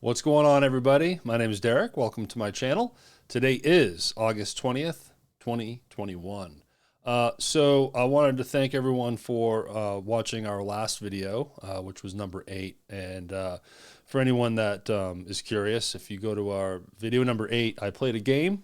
What's going on, everybody? My name is Derek. Welcome to my channel. Today is August 20th, 2021. So I wanted to thank everyone for watching our last video, which was number 8. And for anyone that is curious, if you go to our video number 8, I played a game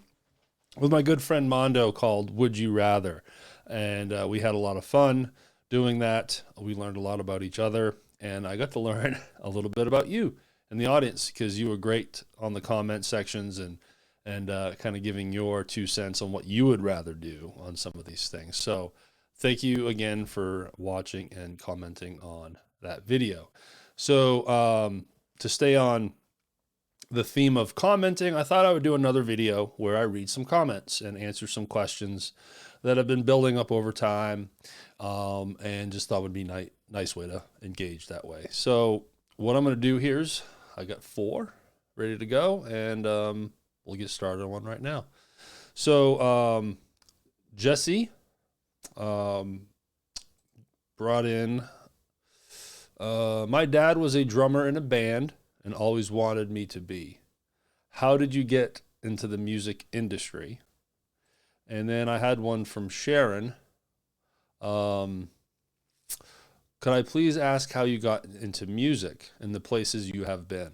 with my good friend Mondo called Would You Rather. And we had a lot of fun doing that. We learned a lot about each other, and I got to learn a little bit about you in the audience, because you were great on the comment sections and kind of giving your 2 cents on what you would rather do on some of these things. So thank you again for watching and commenting on that video. So to stay on the theme of commenting, I thought I would do another video where I read some comments and answer some questions that have been building up over time, and just thought would be nice way to engage that way. So what I'm going to do here is I got 4 ready to go, and we'll get started on one right now. So Jesse brought in, my dad was a drummer in a band and always wanted me to be. How did you get into the music industry? And then I had one from Sharon. Could I please ask how you got into music and the places you have been?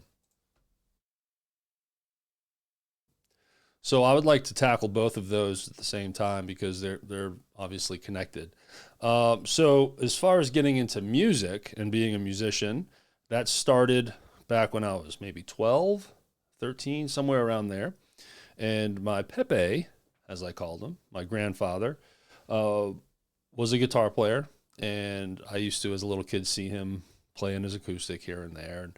So I would like to tackle both of those at the same time because they're obviously connected. So as far as getting into music and being a musician, that started back when I was maybe 12, 13, somewhere around there. And my Pepe, as I called him, my grandfather, was a guitar player. And I used to, as a little kid, see him playing his acoustic here and there. And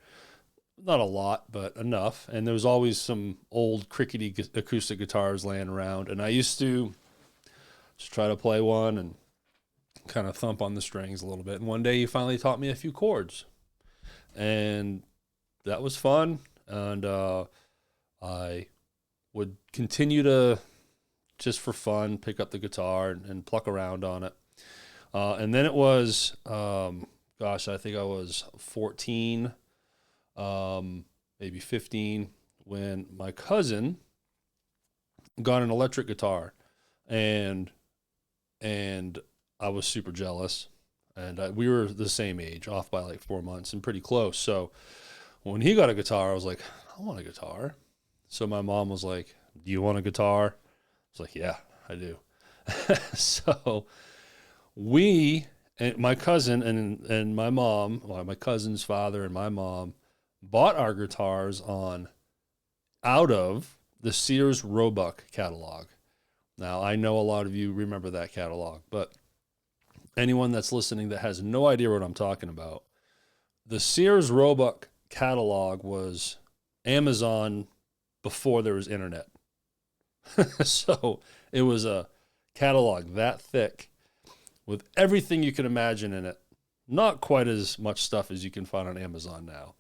not a lot, but enough. And there was always some old crickety acoustic guitars laying around. And I used to just try to play one and kind of thump on the strings a little bit. And one day he finally taught me a few chords. And that was fun. And I would continue to, just for fun, pick up the guitar and pluck around on it. And then it was, I think I was 14, maybe 15, when my cousin got an electric guitar, and I was super jealous, and we were the same age, off by like 4 months and pretty close. So when he got a guitar, I was like, I want a guitar. So my mom was like, do you want a guitar? I was like, yeah, I do. So my cousin and my mom, well, my cousin's father and my mom, bought our guitars out of the Sears Roebuck catalog. Now, I know a lot of you remember that catalog, but anyone that's listening that has no idea what I'm talking about, the Sears Roebuck catalog was Amazon before there was internet. So it was a catalog that thick, with everything you can imagine in it. Not quite as much stuff as you can find on Amazon now.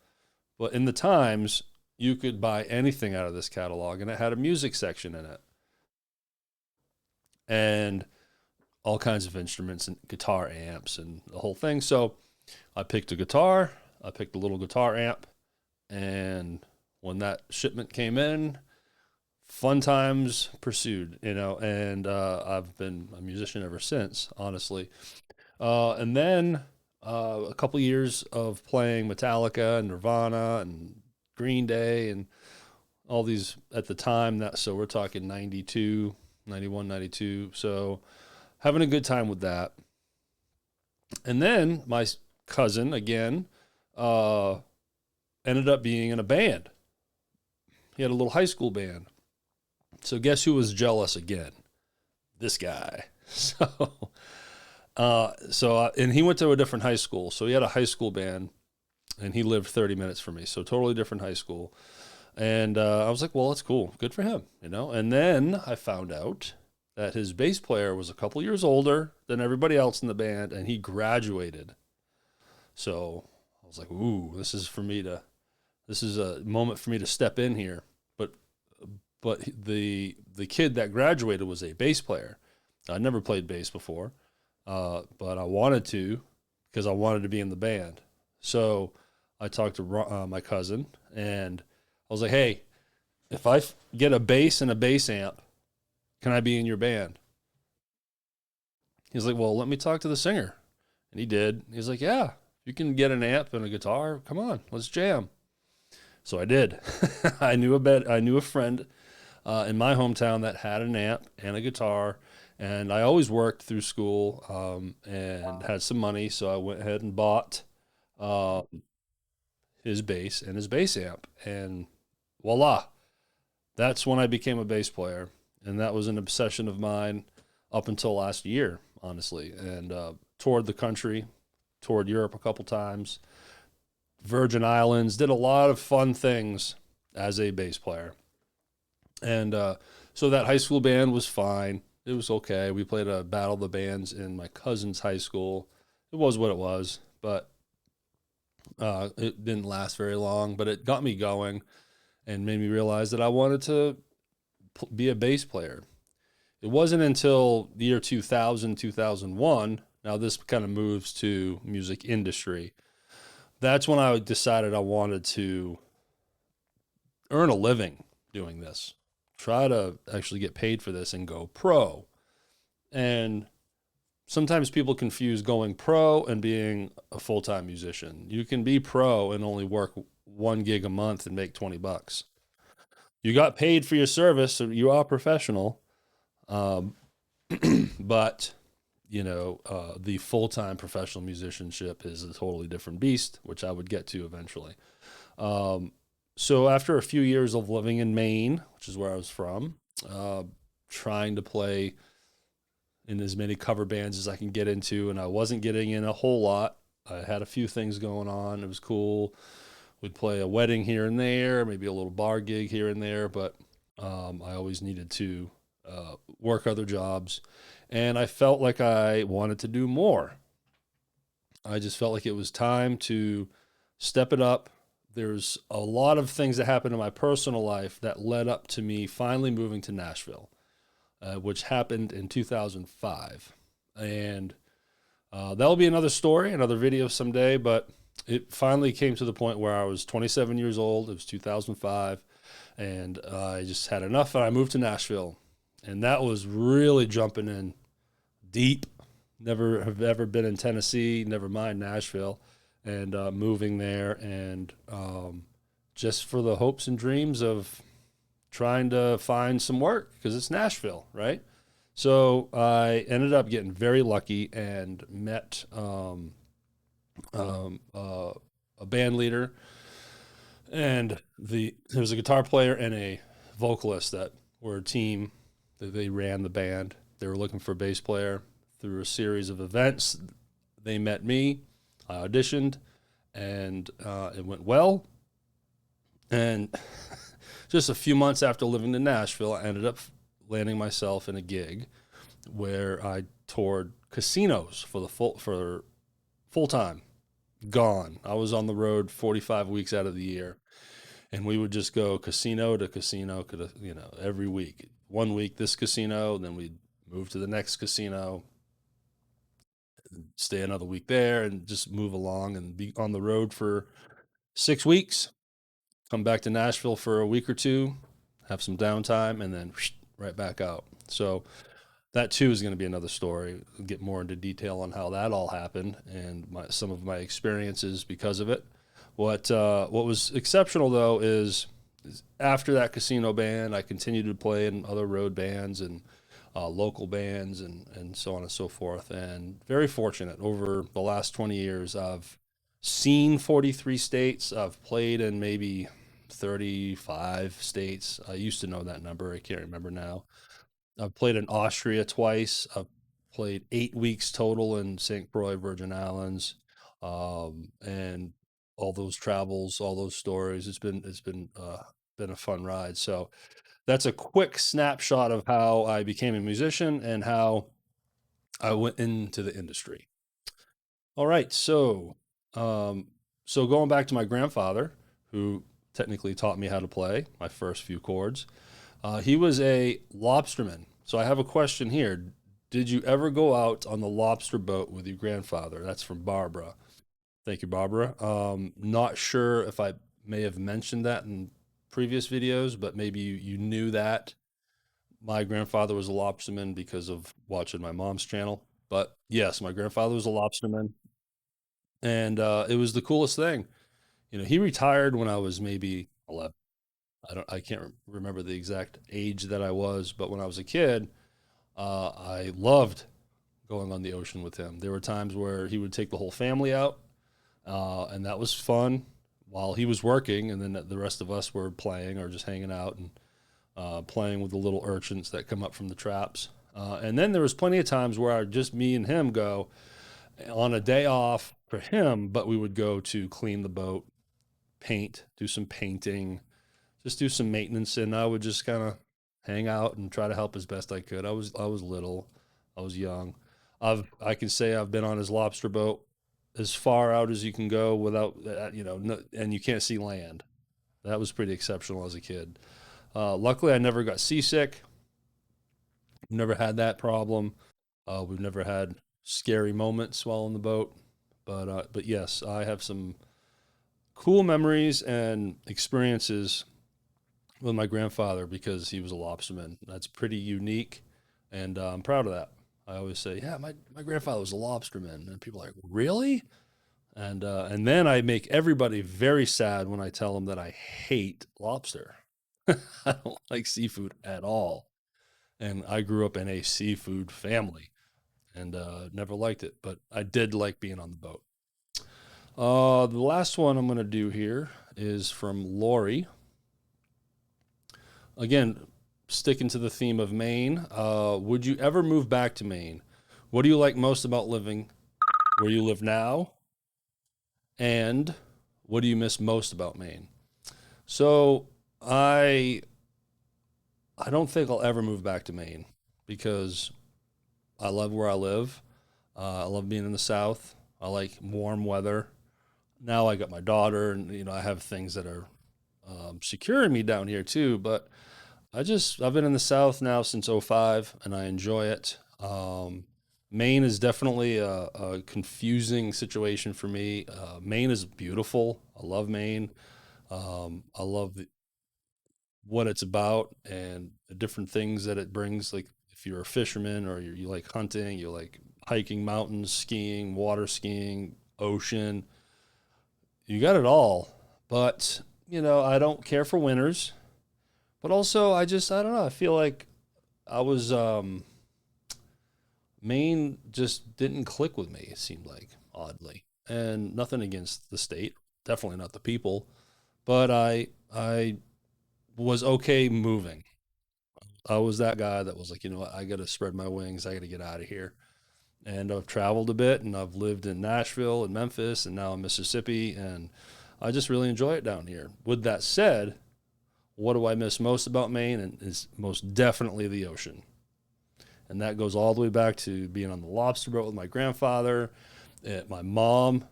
But in the times, you could buy anything out of this catalog, and it had a music section in it. And all kinds of instruments and guitar amps and the whole thing. So I picked a guitar, I picked a little guitar amp, and when that shipment came in, fun times pursued, and I've been a musician ever since, honestly. And then a couple years of playing Metallica and Nirvana and Green Day and all these at the time. So we're talking 92, 91, 92. So having a good time with that. And then my cousin, again, ended up being in a band. He had a little high school band. So guess who was jealous again? This guy. And he went to a different high school. So he had a high school band, and he lived 30 minutes from me. So totally different high school. And I was like, well, that's cool. Good for him, And then I found out that his bass player was a couple years older than everybody else in the band, and he graduated. So I was like, ooh, this is a moment for me to step in here. But the kid that graduated was a bass player. I'd never played bass before, but I wanted to, because I wanted to be in the band. So I talked to my cousin, and I was like, hey, if I get a bass and a bass amp, can I be in your band? He's like, well, let me talk to the singer. And he did. He's like, yeah, you can get an amp and a guitar. Come on, let's jam. So I did. I knew a friend in my hometown that had an amp and a guitar, and I always worked through school and had some money, so I went ahead and bought uh, his bass and his bass amp, and voila, that's when I became a bass player, and that was an obsession of mine up until last year, honestly, and toured the country, toured Europe a couple times, Virgin Islands, did a lot of fun things as a bass player. And so that high school band was fine. It was okay. We played a battle of the bands in my cousin's high school. It was what it was, but it didn't last very long. But it got me going and made me realize that I wanted to be a bass player. It wasn't until the year 2000, 2001. Now this kind of moves to music industry. That's when I decided I wanted to earn a living doing this, try to actually get paid for this and go pro. And sometimes people confuse going pro and being a full-time musician. You can be pro and only work one gig a month and make 20 bucks. You got paid for your service, so you are professional. Um, but the full-time professional musicianship is a totally different beast, which I would get to eventually. Um, so after a few years of living in Maine, which is where I was from, uh, trying to play in as many cover bands as I can get into, and I wasn't getting in a whole lot. I had a few things going on. It was cool. We'd play a wedding here and there, maybe a little bar gig here and there, but I always needed to work other jobs. And I felt like I wanted to do more. I just felt like it was time to step it up. There's a lot of things that happened in my personal life that led up to me finally moving to Nashville, which happened in 2005. And that'll be another story, another video someday, but it finally came to the point where I was 27 years old. It was 2005, and I just had enough, and I moved to Nashville. And that was really jumping in deep. Never have ever been in Tennessee, never mind Nashville, and moving there, and just for the hopes and dreams of trying to find some work because it's Nashville, right? So I ended up getting very lucky and met um, uh, a band leader, and there was a guitar player and a vocalist that were a team. That they ran the band. They were looking for a bass player. Through a series of events, they met me. I auditioned, and it went well. And just a few months after living in Nashville, I ended up landing myself in a gig where I toured casinos for the full time. Gone. I was on the road 45 weeks out of the year, and we would just go casino to casino, every week. One week this casino, then we'd move to the next casino, stay another week there, and just move along and be on the road for 6 weeks. Come back to Nashville for a week or two, have some downtime, and then right back out. So that too is going to be another story. We'll get more into detail on how that all happened and some of my experiences because of it. What was exceptional though is after that casino band, I continued to play in other road bands and local bands and so on and so forth. And very fortunate over the last 20 years, I've seen 43 states. I've played in maybe 35 states. I used to know that number. I can't remember now. I've played in Austria twice. I've played 8 weeks total in St. Croix, Virgin Islands, and all those travels, all those stories. It's been a fun ride. So that's a quick snapshot of how I became a musician and how I went into the industry. All right, um, so going back to my grandfather, who technically taught me how to play my first few chords. He was a lobsterman. So I have a question here. Did you ever go out on the lobster boat with your grandfather? That's from Barbara. Thank you, Barbara. Not sure if I may have mentioned that in previous videos, but maybe you knew that my grandfather was a lobsterman because of watching my mom's channel. But yes, my grandfather was a lobsterman, and it was the coolest thing. You know, he retired when I was maybe 11. I can't remember the exact age that I was, but when I was a kid, I loved going on the ocean with him. There were times where he would take the whole family out, and that was fun while he was working, and then the rest of us were playing or just hanging out and playing with the little urchins that come up from the traps. And then there was plenty of times where just me and him go on a day off for him, but we would go to clean the boat, paint, do some painting, just do some maintenance, and I would just kind of hang out and try to help as best I could. I was little, I was young. I can say I've been on his lobster boat as far out as you can go without no, and you can't see land. That was pretty exceptional as a kid. Luckily, I never got seasick. Never had that problem. We've never had scary moments while on the boat. But yes, I have some cool memories and experiences with my grandfather because he was a lobsterman. That's pretty unique, and I'm proud of that. I always say, yeah, my grandfather was a lobsterman, and people are like, really? And then I make everybody very sad when I tell them that I hate lobster. I don't like seafood at all, and I grew up in a seafood family and never liked it, but I did like being on the boat. The last one I'm going to do here is from Lori. Again, sticking to the theme of Maine, would you ever move back to Maine? What do you like most about living where you live now? And what do you miss most about Maine? So I I don't think I'll ever move back to Maine because I love where I live. I love being in the South. I like warm weather. Now I got my daughter, and I have things that are securing me down here too. But I've been in the South now since '05, and I enjoy it. Maine is definitely a confusing situation for me. Maine is beautiful. I love Maine. I love what it's about and the different things that it brings. Like if you're a fisherman or you like hunting, you like hiking mountains, skiing, water skiing, ocean, you got it all. But, I don't care for winters. But also, I don't know. I feel like I was, Maine just didn't click with me, it seemed like, oddly. And nothing against the state, definitely not the people. But I was okay moving. I was that guy that was like, what, I got to spread my wings. I got to get out of here. And I've traveled a bit and I've lived in Nashville and Memphis and now in Mississippi. And I just really enjoy it down here. With that said, what do I miss most about Maine? And is most definitely the ocean. And that goes all the way back to being on the lobster boat with my grandfather. My mom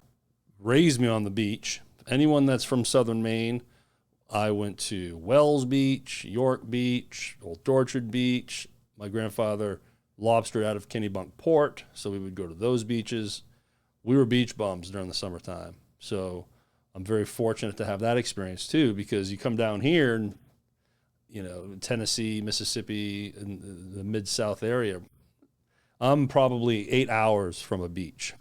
raised me on the beach. Anyone that's from southern Maine, I went to Wells Beach, York Beach, Old Orchard Beach. My grandfather lobstered out of Kennebunk Port, so we would go to those beaches. We were beach bums during the summertime. So I'm very fortunate to have that experience too, because you come down here and, Tennessee, Mississippi, and the Mid-South area, I'm probably 8 hours from a beach.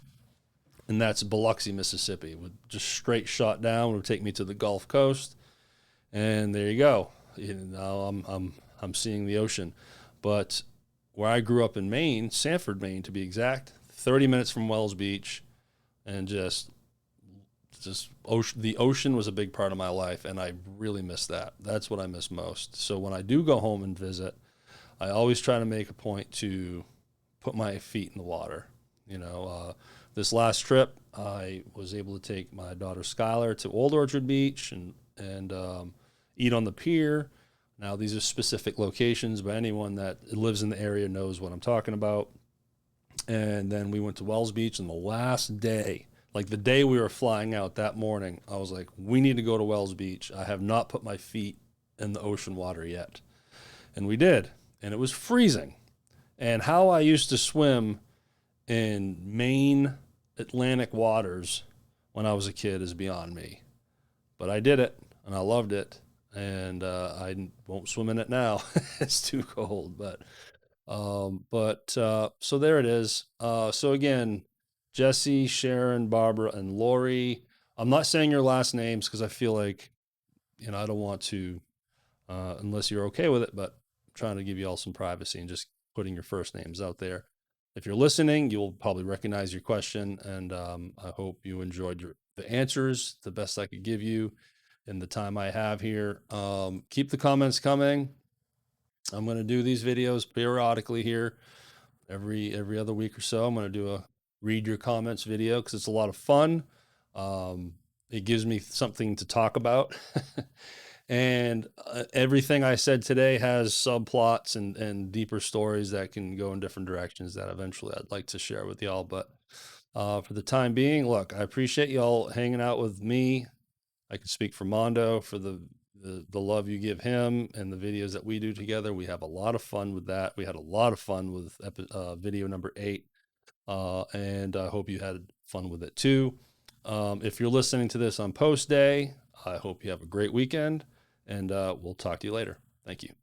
And that's Biloxi, Mississippi. With just straight shot down, it would take me to the Gulf Coast. And there you go. Now I'm seeing the ocean. But where I grew up in Maine, Sanford, Maine to be exact, 30 minutes from Wells Beach, and the ocean was a big part of my life, and I really miss that. That's what I miss most. So when I do go home and visit, I always try to make a point to put my feet in the water. This last trip, I was able to take my daughter Skylar to Old Orchard Beach and eat on the pier. Now, these are specific locations, but anyone that lives in the area knows what I'm talking about. And then we went to Wells Beach, and the last day, like the day we were flying out that morning, I was like, we need to go to Wells Beach. I have not put my feet in the ocean water yet. And we did, and it was freezing. And how I used to swim in Maine Atlantic waters when I was a kid is beyond me. But I did it, and I loved it. and I won't swim in it now. It's too cold. But so there it is. So again, Jesse, Sharon, Barbara, and Lori. I'm not saying your last names because I feel like, I don't want to, unless you're okay with it, but I'm trying to give you all some privacy and just putting your first names out there. If you're listening, you'll probably recognize your question, and I hope you enjoyed the answers the best I could give you in the time I have here. Keep the comments coming. I'm going to do these videos periodically here, every other week or so. I'm going to do a read your comments video because it's a lot of fun. It gives me something to talk about. And everything I said today has subplots and deeper stories that can go in different directions that eventually I'd like to share with y'all. But for the time being, look, I appreciate y'all hanging out with me. I can speak for Mondo for the love you give him and the videos that we do together. We have a lot of fun with that. We had a lot of fun with video number 8, and I hope you had fun with it too. If you're listening to this on post day, I hope you have a great weekend, and we'll talk to you later. Thank you.